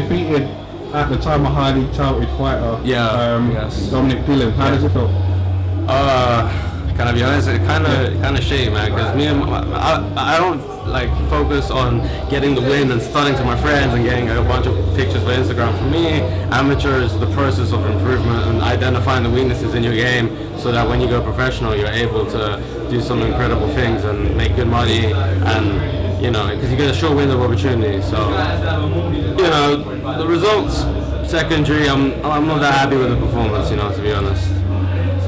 defeated at the time a highly touted fighter. Yes. Dominic Dillon. How does it feel? Can I be honest? It kind of shitty, man. Because I don't like focus on getting the win and stunning to my friends and getting a bunch of pictures for Instagram. For me, amateur is the process of improvement and identifying the weaknesses in your game, so that when you go professional, you're able to do some incredible things and make good money, and you know, because you get a short window of opportunity. So, you know, the results secondary. I'm not that happy with the performance, you know, to be honest.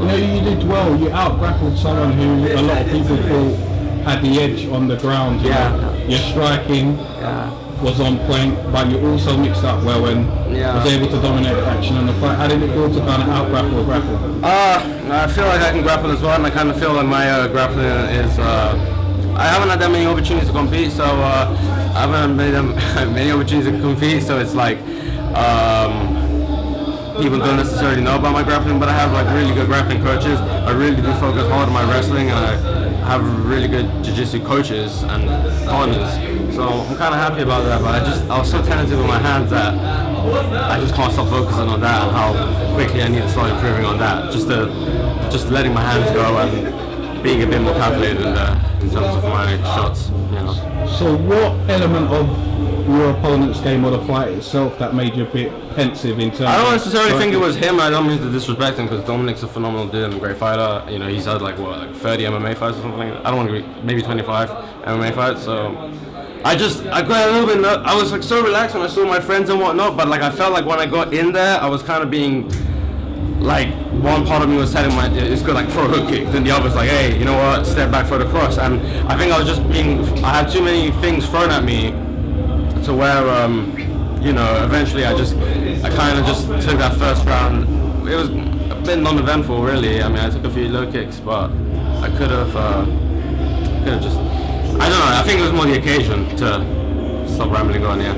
You know, you did well. You out-grappled someone who a lot of people thought had the edge on the ground. Your striking was on point, but you also mixed up well and was able to dominate the action on the fight. How did it feel to kind of out-grapple or grapple? I feel like I can grapple as well, and I kind of feel like my grappling is... I haven't had that many opportunities to compete, so I haven't had many opportunities to compete, so it's like... people don't necessarily know about my grappling, but I have like really good grappling coaches. I really do focus hard on my wrestling, and I have really good jiu-jitsu coaches and partners. So I'm kind of happy about that, but I was so tentative with my hands that I just can't stop focusing on that and how quickly I need to start improving on that. Just letting my hands go and being a bit more calculated in terms of my shots, you know. So what element of your opponent's game or the fight itself that made you a bit pensive in terms I don't necessarily think it was him. I don't mean to disrespect him, because Dominic's a phenomenal dude and a great fighter. You know, he's had like 30 MMA fights or something. I don't want to be, maybe 25 MMA fights. So I got a little bit I was like so relaxed when I saw my friends and whatnot, but like I felt like when I got in there, I was kind of being like, one part of me was telling it's good, like throw a hook kick, then the other's like, hey, you know what, step back for the cross. And I think I had too many things thrown at me to where, you know, eventually I kind of just took that first round. It was a bit non-eventful, really. I mean, I took a few low kicks, but I could have just, I don't know, I think it was more the occasion to stop rambling on, yeah.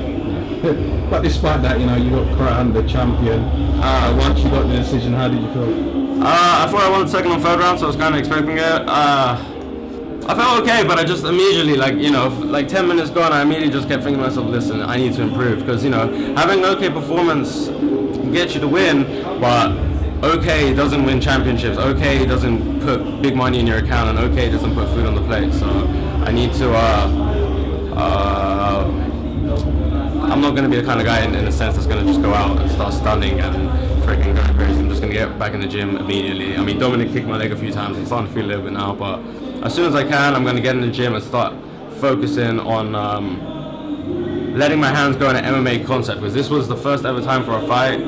But despite that, you know, you got crowned the champion. Once you got the decision, how did you feel? I thought I won the second and third round, so I was kind of expecting it. I felt okay, but I just immediately, like, you know, like 10 minutes gone, I immediately just kept thinking to myself, listen, I need to improve. Because, you know, having an okay performance can get you the win, but okay doesn't win championships. Okay doesn't put big money in your account, and okay doesn't put food on the plate. So I need to, I'm not going to be the kind of guy in a sense that's going to just go out and start stunning and freaking going crazy. I'm just going to get back in the gym immediately. I mean, Dominic kicked my leg a few times. I'm starting to feel a little bit now, but as soon as I can, I'm going to get in the gym and start focusing on letting my hands go in an MMA concept, because this was the first ever time for a fight.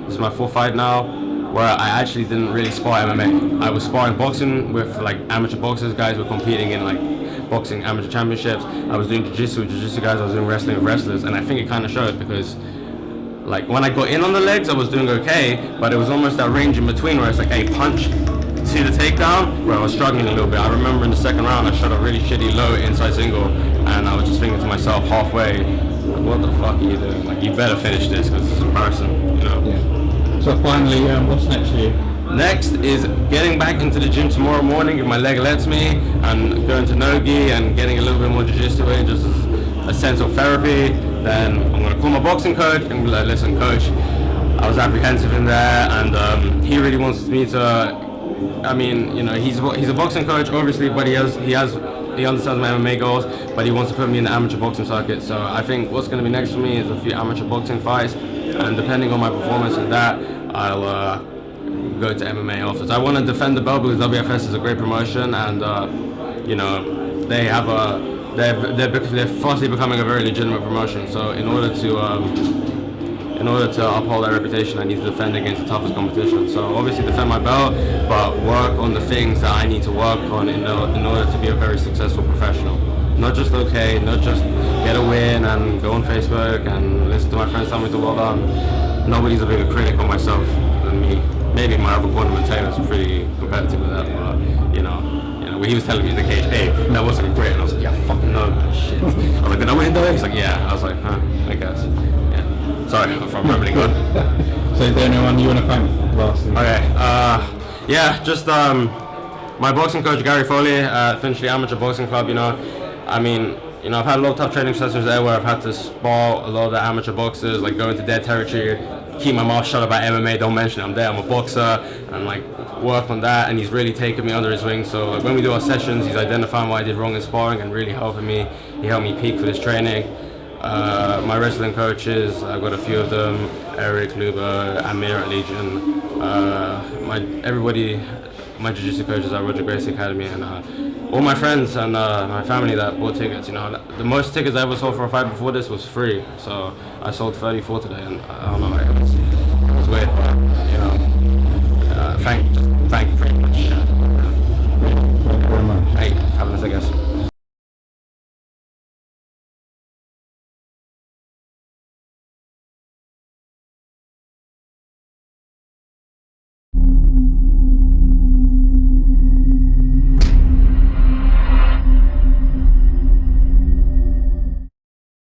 This is my fourth fight now, where I actually didn't really spar MMA. I was sparring boxing with like amateur boxers. Guys were competing in like boxing amateur championships. I was doing jiu-jitsu with jiu-jitsu guys. I was doing wrestling with wrestlers, and I think it kind of showed, because like when I got in on the legs, I was doing okay, but it was almost that range in between where it's like a punch to the takedown where I was struggling a little bit. I remember in the second round I shot a really shitty low inside single, and I was just thinking to myself halfway, like, what the fuck are you doing? Like, you better finish this, because it's embarrassing, you know. Yeah. So finally, what's next for you? Next is getting back into the gym tomorrow morning if my leg lets me, and going to Nogi and getting a little bit more jiu-jitsu in, just as a sense of therapy. Then I'm going to call my boxing coach and be like, listen coach, I was apprehensive in there, and he really wants me to, I mean, you know, he's a boxing coach obviously, but he understands my MMA goals, but he wants to put me in the amateur boxing circuit. So I think what's going to be next for me is a few amateur boxing fights, and depending on my performance in that, I'll go to MMA afterwards. I want to defend the belt because WFS is a great promotion, and you know, they're fastly becoming a very legitimate promotion. So in order to uphold that reputation, I need to defend against the toughest competition. So obviously defend my belt, but work on the things that I need to work on in order to be a very successful professional. Not just get a win and go on Facebook and listen to my friends tell me to well done. Nobody's a bigger critic on myself than me. Maybe my other corner, Mateo, is pretty competitive with that, but you know, when he was telling me in the cage, hey, that wasn't great, and I was like, yeah, fucking no, shit. I was like, did I win though? He's like, yeah. I was like, huh, I guess. Yeah. Sorry, I'm from rambling on. So is there anyone you want to thank lastly? Okay, yeah, just my boxing coach, Gary Foley, Finchley Amateur Boxing Club, you know, I mean, you know, I've had a lot of tough training sessions there where I've had to spar a lot of the amateur boxers, like go into their territory, keep my mouth shut about MMA, don't mention it, I'm there, I'm a boxer, and like work on that, and he's really taken me under his wing. So like when we do our sessions, he's identifying what I did wrong in sparring and really helping me. He helped me peak for this training. My wrestling coaches, I've got a few of them, Eric, Luba, Amir at Legion, my jiu-jitsu coaches at Roger Gracie Academy, and all my friends and my family that bought tickets. You know, the most tickets I ever sold for a fight before this was free, so I sold 34 today, and I don't know, it was weird, but you know, thank you